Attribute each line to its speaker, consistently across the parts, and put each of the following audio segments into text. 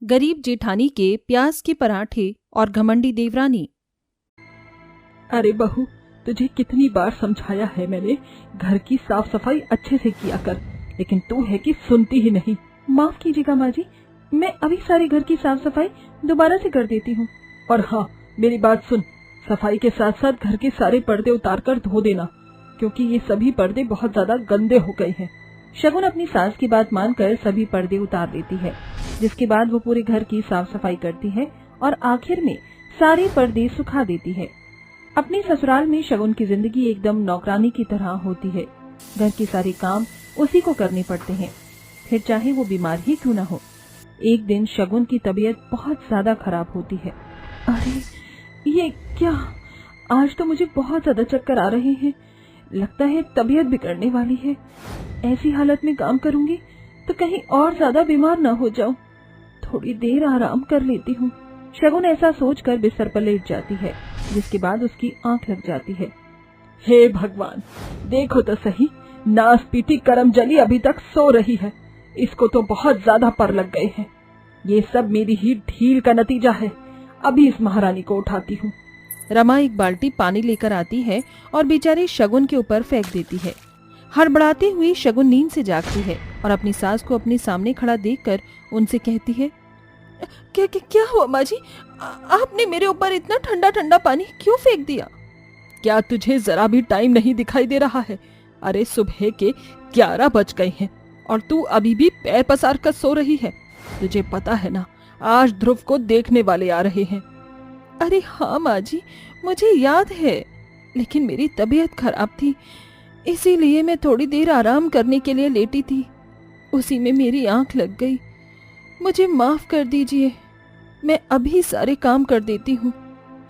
Speaker 1: गरीब जेठानी के प्याज के पराठे और घमंडी देवरानी।
Speaker 2: अरे बहू, तुझे कितनी बार समझाया है मैंने, घर की साफ सफाई अच्छे से किया कर, लेकिन तू है कि सुनती ही नहीं।
Speaker 3: माफ कीजिएगा माँ जी, मैं अभी सारे घर की साफ सफाई दोबारा से कर देती हूँ।
Speaker 2: और हाँ, मेरी बात सुन, सफाई के साथ साथ घर के सारे पर्दे उतार कर धो देना, क्योंकि ये सभी पर्दे बहुत ज्यादा गंदे हो गए हैं।
Speaker 3: शगुन अपनी सास की बात मानकर सभी पर्दे उतार देती है, जिसके बाद वो पूरे घर की साफ सफाई करती है और आखिर में सारे पर्दे सुखा देती है। अपने ससुराल में शगुन की जिंदगी एकदम नौकरानी की तरह होती है। घर के सारे काम उसी को करने पड़ते हैं, फिर चाहे वो बीमार ही क्यों न हो। एक दिन शगुन की तबीयत बहुत ज्यादा खराब होती है। अरे ये क्या, आज तो मुझे बहुत ज्यादा चक्कर आ रहे हैं, लगता है तबीयत बिगड़ने वाली है। ऐसी हालत में काम करूंगी तो कहीं और ज्यादा बीमार न हो जाऊं। थोड़ी देर आराम कर लेती हूँ। शगुन ऐसा सोचकर बिस्तर पर लेट जाती है, जिसके बाद उसकी आंख लग जाती है।
Speaker 2: हे भगवान, देखो तो सही, नास पीटी करम जली अभी तक सो रही है, इसको तो बहुत ज्यादा पर लग गए हैं। ये सब मेरी ही ढील का नतीजा है। अभी इस महारानी को उठाती हूँ।
Speaker 1: रमा एक बाल्टी पानी लेकर आती है और बेचारी शगुन के ऊपर फेंक देती है। हड़बड़ाती हुई शगुन नींद से जागती है और अपनी सास को अपने सामने खड़ा देखकर उनसे कहती है, क्या हुआ माँ जी, आपने मेरे ऊपर इतना ठंडा ठंडा पानी क्यों फेंक दिया?
Speaker 2: क्या तुझे जरा भी टाइम नहीं दिखाई दे रहा है? अरे सुबह के 11 बज गए हैं और तू अभी भी पैर पसार कर सो रही है। तुझे पता है ना, आज ध्रुव को देखने वाले आ रहे हैं।
Speaker 1: अरे हाँ माँ जी, मुझे याद है, लेकिन मेरी तबीयत खराब थी, इसीलिए मैं थोड़ी देर आराम करने के लिए लेटी थी। उसी में मेरी आंख लग गई। मुझे माफ कर दीजिए, मैं अभी सारे काम कर देती हूँ।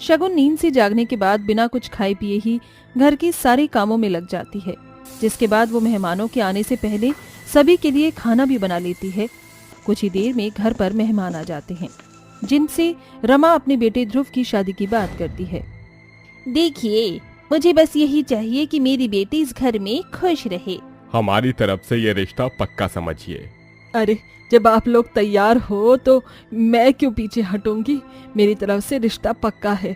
Speaker 1: शगुन नींद से जागने के बाद बिना कुछ खाए पिए ही घर के सारे कामों में लग जाती है, जिसके बाद वो मेहमानों के आने से पहले सभी के लिए खाना भी बना लेती है। कुछ ही देर में घर पर मेहमान आ जाते हैं, जिनसे रमा अपने बेटे ध्रुव की शादी की बात करती है।
Speaker 4: देखिए, मुझे बस यही चाहिए कि मेरी बेटी इस घर में खुश रहे।
Speaker 5: हमारी तरफ से ये रिश्ता पक्का समझिए।
Speaker 2: अरे जब आप लोग तैयार हो तो मैं क्यों पीछे हटूंगी, मेरी तरफ से रिश्ता पक्का है।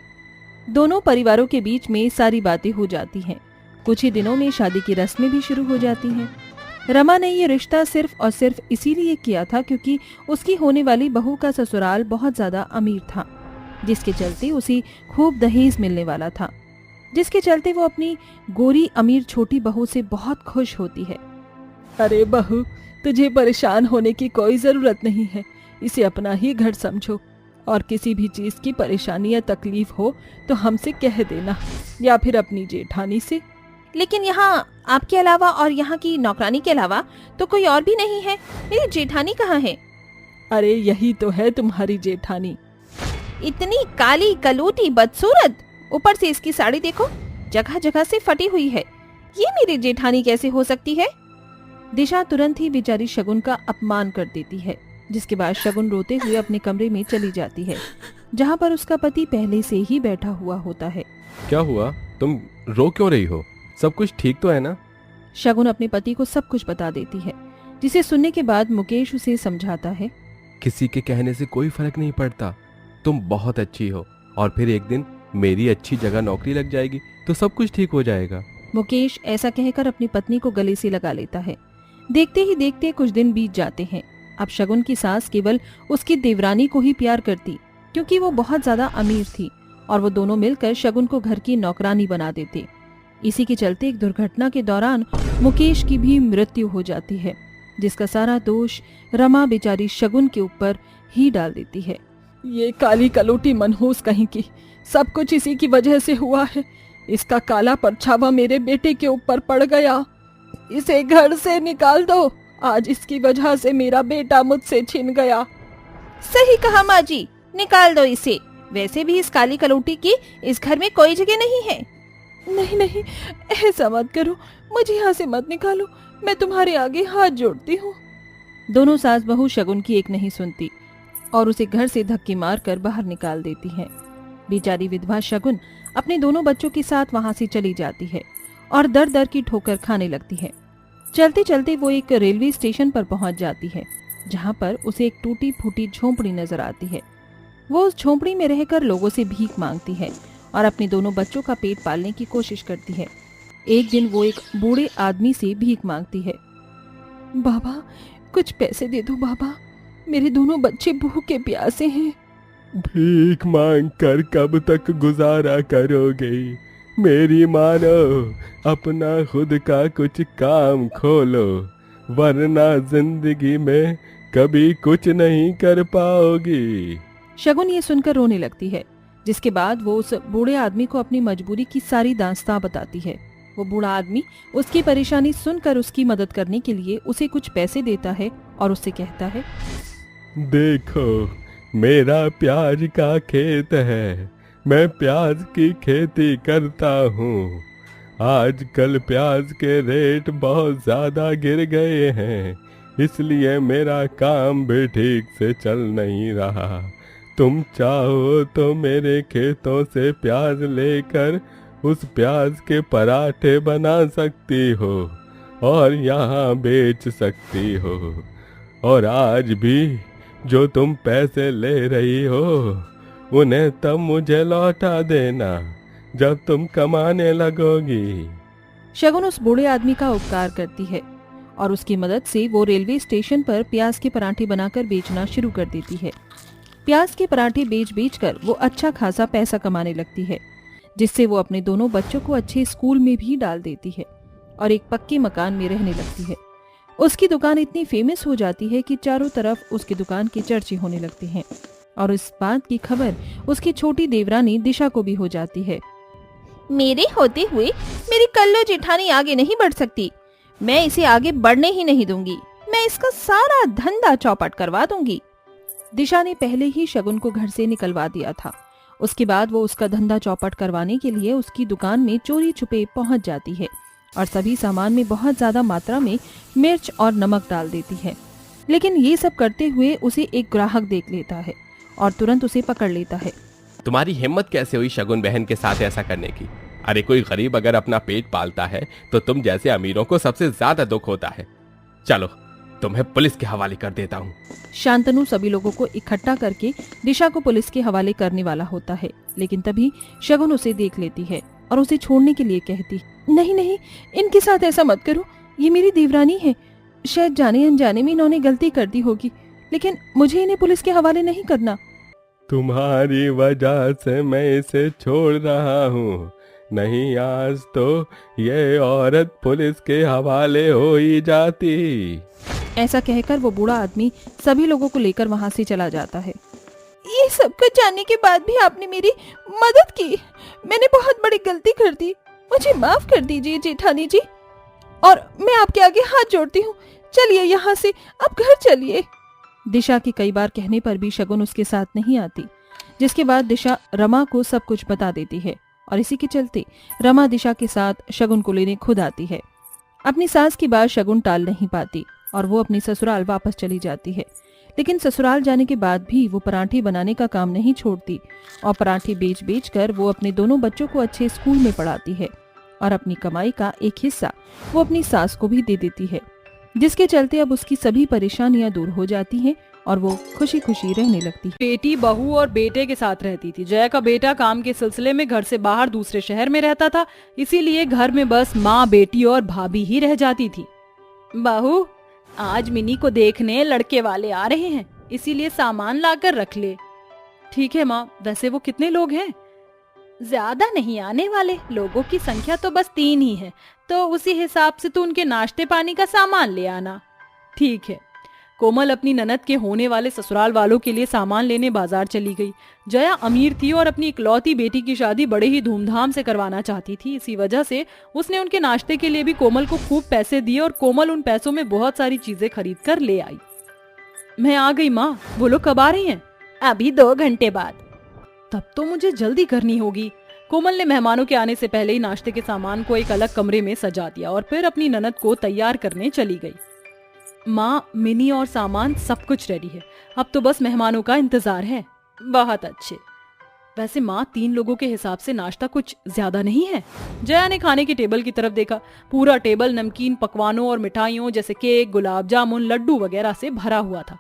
Speaker 1: दोनों परिवारों के बीच में सारी बातें हो जाती हैं। कुछ ही दिनों में शादी की रस्में भी शुरू हो जाती हैं। रमा ने ये रिश्ता सिर्फ और सिर्फ इसीलिए किया था क्योंकि उसकी होने वाली बहू का ससुराल बहुत ज्यादा अमीर था, जिसके चलते उसे खूब दहेज मिलने वाला था, जिसके चलते वो अपनी गोरी अमीर छोटी बहू से बहुत खुश होती है।
Speaker 2: अरे बहू, तुझे परेशान होने की कोई जरूरत नहीं है, इसे अपना ही घर समझो, और किसी भी चीज की परेशानी या तकलीफ हो तो हमसे कह देना, या फिर अपनी जेठानी से।
Speaker 4: लेकिन यहाँ आपके अलावा और यहाँ की नौकरानी के अलावा तो कोई और भी नहीं है। मेरी जेठानी कहाँ है?
Speaker 2: अरे यही तो है तुम्हारी जेठानी।
Speaker 4: इतनी काली कलूटी बदसूरत, ऊपर से इसकी साड़ी देखो, जगह जगह से फटी हुई है। ये मेरी जेठानी कैसे हो सकती है?
Speaker 1: दिशा तुरंत ही बेचारी शगुन का अपमान कर देती है, जिसके बाद शगुन रोते हुए अपने कमरे में चली जाती है, जहाँ पर उसका पति पहले से ही बैठा हुआ होता है।
Speaker 5: क्या हुआ, तुम रो क्यों रही हो? सब कुछ ठीक तो है ना?
Speaker 1: शगुन अपने पति को सब कुछ बता देती है, जिसे सुनने के बाद मुकेश उसे समझाता है,
Speaker 5: किसी के कहने से कोई फर्क नहीं पड़ता, तुम बहुत अच्छी हो, और फिर एक दिन मेरी अच्छी जगह नौकरी लग जाएगी तो सब कुछ ठीक हो जाएगा।
Speaker 1: मुकेश ऐसा कहकर अपनी पत्नी को गले से लगा लेता है। देखते ही देखते कुछ दिन बीत जाते हैं। अब शगुन की सास केवल उसकी देवरानी को ही प्यार करती, क्योंकि वो बहुत ज्यादा अमीर थी, और वो दोनों मिलकर शगुन को घर की नौकरानी बना देते। इसी के चलते एक दुर्घटना के दौरान मुकेश की भी मृत्यु हो जाती है, जिसका सारा दोष रमा बेचारी शगुन के ऊपर ही डाल देती है।
Speaker 2: ये काली कलूटी मनहूस कहीं की, सब कुछ इसी की वजह से हुआ है। इसका काला परछावा मेरे बेटे के ऊपर पड़ गया, इसे घर से निकाल दो। आज इसकी वजह से मेरा बेटा मुझसे छिन गया।
Speaker 4: सही कहा माँ जी, निकाल दो इसे। वैसे भी इस काली कलूटी की इस घर में कोई जगह नहीं है।
Speaker 2: नहीं नहीं, ऐसा मत करो, मुझे यहाँ से मत निकालो, मैं तुम्हारे आगे हाथ जोड़ती हूँ।
Speaker 1: दोनों सास बहू शगुन की एक नहीं सुनती और उसे घर से धक्के मारकर बाहर निकाल देती हैं। बेचारी विधवा शगुन अपने दोनों बच्चों के साथ वहां से चली जाती है और दर दर की ठोकर खाने लगती है। चलते चलते वो एक रेलवे स्टेशन पर पहुंच जाती है, जहाँ पर उसे एक टूटी फूटी झोंपड़ी नजर आती है। वो उस झोंपड़ी में रहकर लोगों से भीख मांगती है और अपने दोनों बच्चों का पेट पालने की कोशिश करती है। एक दिन वो एक बूढ़े आदमी से भीख मांगती है।
Speaker 2: बाबा, कुछ पैसे दे दो बाबा, मेरे दोनों बच्चे भूखे प्यासे हैं।
Speaker 5: भीख मांग कर कब तक गुजारा करोगे? मेरी मानो, अपना खुद का कुछ काम खोलो, वरना जिंदगी में कभी कुछ नहीं कर पाओगी।
Speaker 1: शगुन ये सुनकर रोने लगती है, जिसके बाद वो उस बूढ़े आदमी को अपनी मजबूरी की सारी दास्तां बताती है। वो बूढ़ा आदमी उसकी परेशानी सुनकर उसकी मदद करने के लिए उसे कुछ पैसे देता है और उससे कहता है,
Speaker 5: देखो, मेरा प्याज का खेत है, मैं प्याज की खेती करता हूँ। आजकल प्याज के रेट बहुत ज्यादा गिर गए हैं, इसलिए मेरा काम भी ठीक से चल नहीं रहा। तुम चाहो तो मेरे खेतों से प्याज लेकर उस प्याज के पराठे बना सकती हो और यहाँ बेच सकती हो। और आज भी जो तुम पैसे ले रही हो, उन्हें तब मुझे लौटा देना जब तुम कमाने लगोगी।
Speaker 1: शगुन उस बूढ़े आदमी का उपकार करती है और उसकी मदद से वो रेलवे स्टेशन पर प्याज के पराठे बनाकर बेचना शुरू कर देती है। प्याज के पराठे बेच बेच कर वो अच्छा खासा पैसा कमाने लगती है, जिससे वो अपने दोनों बच्चों को अच्छे स्कूल में भी डाल देती है और एक पक्के मकान में रहने लगती है। उसकी दुकान इतनी फेमस हो जाती है कि चारों तरफ उसकी दुकान के चर्चे होने लगते हैं और इस बात की खबर उसकी छोटी देवरानी दिशा को भी हो जाती है।
Speaker 4: मेरे होते हुए मेरी कल्लो जेठानी आगे नहीं बढ़ सकती। मैं इसे आगे बढ़ने ही नहीं दूंगी। मैं इसका सारा धंधा चौपट करवा दूंगी।
Speaker 1: दिशा ने पहले ही शगुन को घर से निकलवा दिया था। उसके बाद वो उसका धंधा चौपट करवाने के लिए उसकी दुकान में चोरी छुपे पहुंच जाती है और सभी सामान में बहुत ज्यादा मात्रा में मिर्च और नमक डाल देती है। लेकिन ये सब करते हुए उसे एक ग्राहक देख लेता है और तुरंत उसे पकड़ लेता है।
Speaker 5: तुम्हारी हिम्मत कैसे हुई शगुन बहन के साथ ऐसा करने की? अरे कोई गरीब अगर अपना पेट पालता है तो तुम जैसे अमीरों को सबसे ज्यादा दुख होता है। चलो, तुम्हें पुलिस के हवाले कर देता हूँ।
Speaker 1: शांतनु सभी लोगों को इकट्ठा करके दिशा को पुलिस के हवाले करने वाला होता है, लेकिन तभी शगुन उसे देख लेती है और उसे छोड़ने के लिए कहती,
Speaker 2: नहीं नहीं, इनके साथ ऐसा मत करो, ये मेरी देवरानी है। शायद जाने अनजाने में इन्होंने गलती कर दी होगी, लेकिन मुझे इन्हें पुलिस के हवाले नहीं करना।
Speaker 5: तुम्हारी वजह से मैं इसे छोड़ रहा हूँ, नहीं आज तो ये औरत पुलिस के हवाले हो ही जाती।
Speaker 1: ऐसा कहकर वो बूढ़ा आदमी सभी लोगों को लेकर वहाँ से चला जाता है।
Speaker 2: ये सब कुछ जानने के बाद भी आपने मेरी मदद की। मैंने बहुत बड़ी गलती कर दी, मुझे माफ कर दीजिए जेठानी जी, और मैं आपके आगे हाथ जोड़ती हूँ। चलिए यहाँ से, अब घर चलिए।
Speaker 1: दिशा के कई बार कहने पर भी शगुन उसके साथ नहीं आती, जिसके बाद दिशा रमा को सब कुछ बता देती है और इसी के चलते रमा दिशा के साथ शगुन को लेने खुद आती है। अपनी सास की बात शगुन टाल नहीं पाती और वो अपनी ससुराल वापस चली जाती है। लेकिन ससुराल जाने के बाद भी वो पराठे बनाने का काम नहीं छोड़ती और पराठे बेच बेच कर वो अपने दोनों बच्चों को अच्छे स्कूल में पढ़ाती है और अपनी कमाई का एक हिस्सा वो अपनी सास को भी दे देती है, जिसके चलते अब उसकी सभी परेशानियां दूर हो जाती हैं और वो खुशी खुशी रहने लगती है।
Speaker 6: बेटी बहू और बेटे के साथ रहती थी। जया का बेटा काम के सिलसिले में घर से बाहर दूसरे शहर में रहता था, इसीलिए घर में बस माँ, बेटी और भाभी ही रह जाती थी। बहू, आज मिनी को देखने लड़के वाले आ रहे हैं, इसीलिए सामान लाकर रख ले। ठीक है माँ, वैसे वो कितने लोग हैं? ज्यादा नहीं आने वाले, लोगों की संख्या तो बस 3 ही है, तो उसी हिसाब से तो उनके नाश्ते पानी का सामान ले आना। ठीक है। कोमल अपनी ननद के होने वाले ससुराल वालों के लिए सामान लेने बाजार चली गई। जया अमीर थी और अपनी इकलौती बेटी की शादी बड़े ही धूमधाम से करवाना चाहती थी। इसी वजह से उसने उनके नाश्ते के लिए भी कोमल को खूब पैसे दिए और कोमल उन पैसों में बहुत सारी चीजें खरीद कर ले आई। मैं आ गई माँ, वो लोग कब आ रही हैं?
Speaker 4: अभी 2 घंटे बाद।
Speaker 6: तब तो मुझे जल्दी करनी होगी। कोमल ने मेहमानों के आने से पहले ही नाश्ते के सामान को एक अलग कमरे में सजा दिया और फिर अपनी ननद को तैयार करने चली गई। माँ, मिनी और सामान सब कुछ रेडी है, अब तो बस मेहमानों का इंतजार है। बहुत अच्छे। वैसे माँ 3 लोगों के हिसाब से नाश्ता कुछ ज्यादा नहीं है। जया ने खाने की टेबल की तरफ देखा। पूरा टेबल नमकीन पकवानों और मिठाइयों जैसे केक, गुलाब जामुन, लड्डू वगैरह से भरा हुआ था।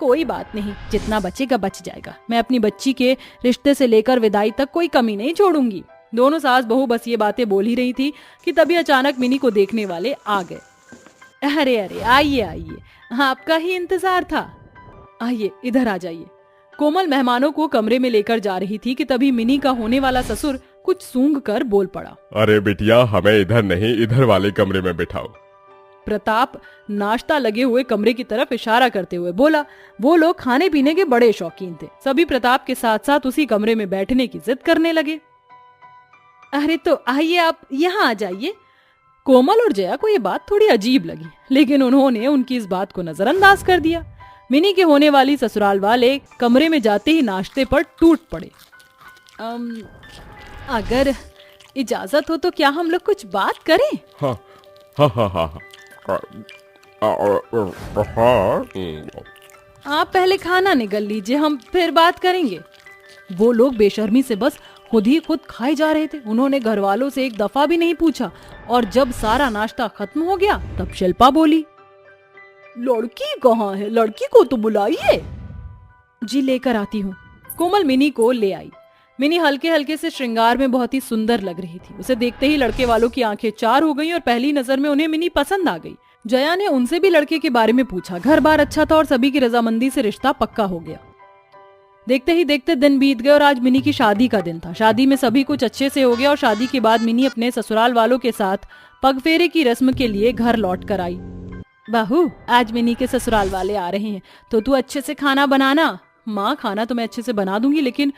Speaker 6: कोई बात नहीं, जितना बचेगा बच जाएगा। मैं अपनी बच्ची के रिश्ते से लेकर विदाई तक कोई कमी नहीं छोड़ूंगी। दोनों सास बहू बस ये बातें बोल ही रही थी कि तभी अचानक मिनी को देखने वाले आ गए। अरे अरे, आइए आइए, आपका ही इंतजार था। आइए इधर आ जाइए। कोमल मेहमानों को कमरे में लेकर जा रही थी कि तभी मिनी का होने वाला ससुर कुछ सूंघ कर बोल पड़ा।
Speaker 5: अरे बिटिया, हमें इधर नहीं, इधर वाले कमरे में बिठाओ।
Speaker 6: प्रताप नाश्ता लगे हुए कमरे की तरफ इशारा करते हुए बोला। वो लोग खाने पीने के बड़े शौकीन थे। सभी प्रताप के साथ साथ उसी कमरे में बैठने की जिद करने लगे। अरे तो आइए, आप यहाँ आ जाइए। कोमल और जया को ये बात थोड़ी अजीब लगी, लेकिन उन्होंने उनकी इस बात को नजरअंदाज कर दिया। मिनी के होने वाली ससुराल वाले कमरे में जाते ही नाश्ते पर टूट पड़े। अगर इजाजत हो तो क्या हम लोग कुछ बात करें?
Speaker 5: हाँ हाँ हाँ हाँ हाँ।
Speaker 6: आप पहले खाना निगल लीजिए, हम फिर बात करेंगे। वो लोग बेशर्मी से बस खुद ही खुद खाए जा रहे थे। उन्होंने घर वालों से एक दफा भी नहीं पूछा। और जब सारा नाश्ता खत्म हो गया तब शिल्पा बोली, लड़की कहाँ है? लड़की को तो बुलाइए। जी लेकर आती हूँ। कोमल मिनी को ले आई। मिनी हल्के हल्के से श्रृंगार में बहुत ही सुंदर लग रही थी। उसे देखते ही लड़के वालों की आंखें चार हो गईं और पहली नजर में उन्हें मिनी पसंद आ गई। जया ने उनसे भी लड़के के बारे में पूछा। घर बार अच्छा था और सभी की रजामंदी से रिश्ता पक्का हो गया। देखते ही देखते दिन बीत गए और आज मिनी की शादी का दिन था। शादी में सभी कुछ अच्छे से हो गया और शादी के बाद मिनी अपने ससुराल वालों के साथ पगफेरे की रस्म के लिए घर लौट कर आई। बहू, आज मिनी के ससुराल वाले आ रहे हैं तो तू अच्छे से खाना बनाना। माँ, खाना तो मैं अच्छे से बना दूंगी, लेकिन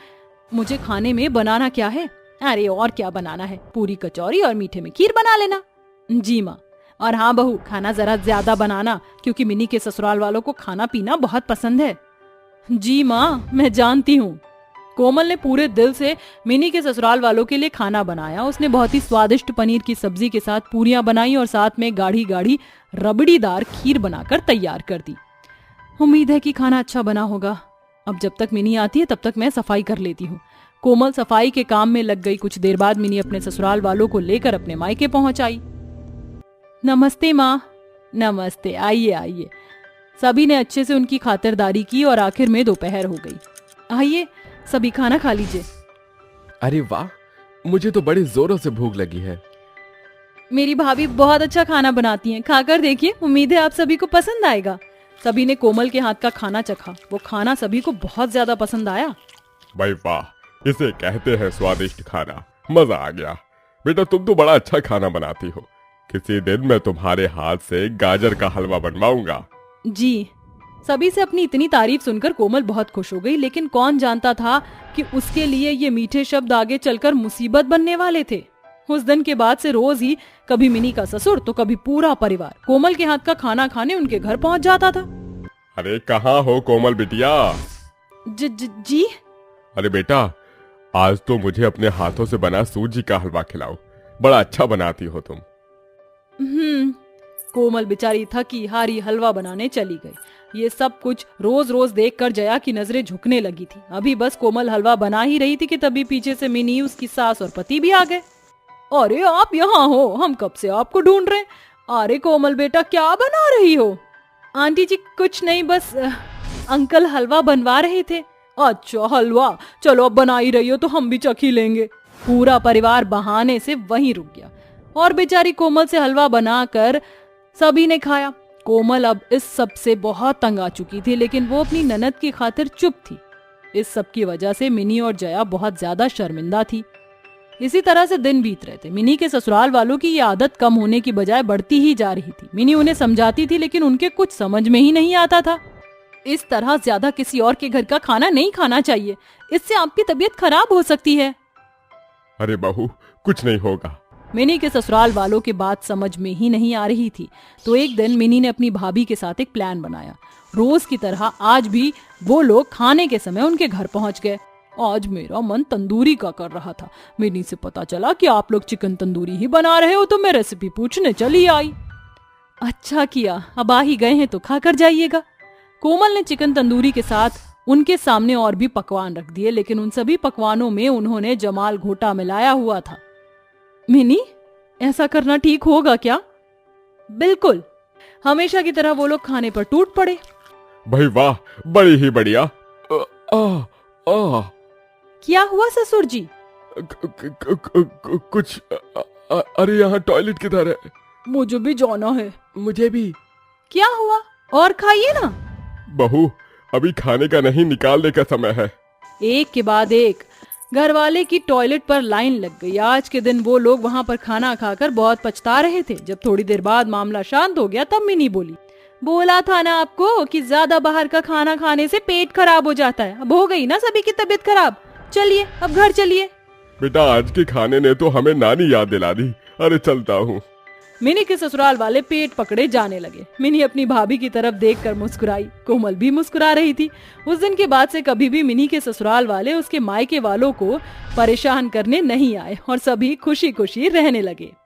Speaker 6: मुझे खाने में बनाना क्या है? अरे और क्या बनाना है? पूरी कचौरी और मीठे में खीर बना लेना। जी माँ। और हाँ बहू, खाना जरा ज्यादा बनाना, क्योंकि मिनी के ससुराल वालों को खाना पीना बहुत पसंद है। जी माँ, मैं जानती हूँ। कोमल ने पूरे दिल से मिनी के ससुराल वालों के लिए खाना बनाया। उसने बहुत ही स्वादिष्ट पनीर की सब्जी के साथ पूरियां बनाई और साथ में गाढ़ी गाढ़ी रबड़ीदार खीर बनाकर तैयार कर दी। उम्मीद है कि खाना अच्छा बना होगा। अब जब तक मिनी आती है तब तक मैं सफाई कर लेती हूँ। कोमल सफाई के काम में लग गई। कुछ देर बाद मिनी अपने ससुराल वालों को लेकर अपने मायके पहुंच आई। नमस्ते माँ। नमस्ते, आइए आइए। सभी ने अच्छे से उनकी खातिरदारी की और आखिर में दोपहर हो गई। आइए सभी खाना खा लीजिए।
Speaker 5: अरे वाह, मुझे तो बड़ी जोरों से भूख लगी है।
Speaker 6: मेरी भाभी बहुत अच्छा खाना बनाती हैं, खाकर देखिए, उम्मीद है आप सभी को पसंद आएगा। सभी ने कोमल के हाथ का खाना चखा। वो खाना सभी को बहुत ज्यादा पसंद आया।
Speaker 5: भाई वाह, इसे कहते हैं स्वादिष्ट खाना। मजा आ गया। बेटा, तुम तो बड़ा अच्छा खाना बनाती हो। किसी दिन मैं तुम्हारे हाथ से गाजर का हलवा बनवाऊंगा।
Speaker 6: जी। सभी से अपनी इतनी तारीफ सुनकर कोमल बहुत खुश हो गई, लेकिन कौन जानता था कि उसके लिए ये मीठे शब्द आगे चलकर मुसीबत बनने वाले थे। उस दिन के बाद से रोज ही कभी मिनी का ससुर तो कभी पूरा परिवार कोमल के हाथ का खाना खाने उनके घर पहुंच जाता था।
Speaker 5: अरे कहाँ हो कोमल बिटिया?
Speaker 6: जी।
Speaker 5: अरे बेटा, आज तो मुझे अपने हाथों से बना सूजी का हलवा खिलाओ। बड़ा अच्छा बनाती हो तुम।
Speaker 6: कोमल बेचारी थकी हारी हलवा बनाने चली गई। ये सब कुछ रोज रोज देखकर जया की नजरें झुकने लगी थी। अभी बस कोमल हलवा बना ही रही थी कि तभी पीछे से मिनी, उसकी सास और पति भी आ गए। अरे आप यहाँ हो, हम कब से आपको ढूंढ रहे हैं। अरे कोमल बेटा, क्या बना रही हो? आंटी जी कुछ नहीं, बस अंकल हलवा बनवा रहे थे। अच्छा हलवा, चलो अब बना ही रही हो तो हम भी चख ही लेंगे। पूरा परिवार बहाने से वहीं रुक गया और बेचारी कोमल से हलवा बनाकर सभी ने खाया। कोमल अब इस सब से बहुत तंग आ चुकी थी, लेकिन वो अपनी ननद की खातिर चुप थी। इस सब की वजह से मिनी और जया बहुत ज्यादा शर्मिंदा थी। इसी तरह से दिन बीत रहे थे। मिनी के ससुराल वालों की ये आदत कम होने की बजाय बढ़ती ही जा रही थी। मिनी उन्हें समझाती थी, लेकिन उनके कुछ समझ में ही नहीं आता था। इस तरह ज्यादा किसी और के घर का खाना नहीं खाना चाहिए, इससे आपकी तबीयत खराब हो सकती है।
Speaker 5: अरे बहू, कुछ नहीं होगा।
Speaker 6: मिनी के ससुराल वालों की बात समझ में ही नहीं आ रही थी। तो एक दिन मिनी ने अपनी भाभी के साथ एक प्लान बनाया। रोज की तरह आज भी वो लोग खाने के समय उनके घर पहुंच गए। आज मेरा मन तंदूरी का कर रहा था। मिनी से पता चला कि आप लोग चिकन तंदूरी ही बना रहे हो, तो मैं रेसिपी पूछने चली आई। अच्छा किया, अब आ ही गए हैं तो खाकर जाइएगा। कोमल ने चिकन तंदूरी के साथ उनके सामने और भी पकवान रख दिए, लेकिन उन सभी पकवानों में उन्होंने जमाल घोटा मिलाया हुआ था। मिनी, ऐसा करना ठीक होगा क्या? बिल्कुल। हमेशा की तरह वो लोग खाने पर टूट पड़े।
Speaker 5: भाई वाह, बड़ी ही बढ़िया।
Speaker 6: क्या हुआ ससुर जी?
Speaker 5: कुछ अरे यहाँ टॉयलेट किधर है?
Speaker 6: मुझे भी जाना है।
Speaker 5: मुझे भी।
Speaker 6: क्या हुआ? और खाइए ना।
Speaker 5: बहू, अभी खाने का नहीं, निकालने का समय है।
Speaker 6: एक के बाद एक घर वाले की टॉयलेट पर लाइन लग गई। आज के दिन वो लोग वहां पर खाना खाकर बहुत पछता रहे थे। जब थोड़ी देर बाद मामला शांत हो गया तब मिनी बोली, बोला था ना आपको कि ज्यादा बाहर का खाना खाने से पेट खराब हो जाता है। अब हो गई ना सभी की तबीयत खराब। चलिए अब घर चलिए।
Speaker 5: बेटा, आज के खाने ने तो हमें नानी याद दिला दी। अरे चलता हूँ।
Speaker 6: मिनी के ससुराल वाले पेट पकड़े जाने लगे। मिनी अपनी भाभी की तरफ देखकर मुस्कुराई। कोमल भी मुस्कुरा रही थी। उस दिन के बाद से कभी भी मिनी के ससुराल वाले उसके मायके वालों को परेशान करने नहीं आए और सभी खुशी खुशी रहने लगे।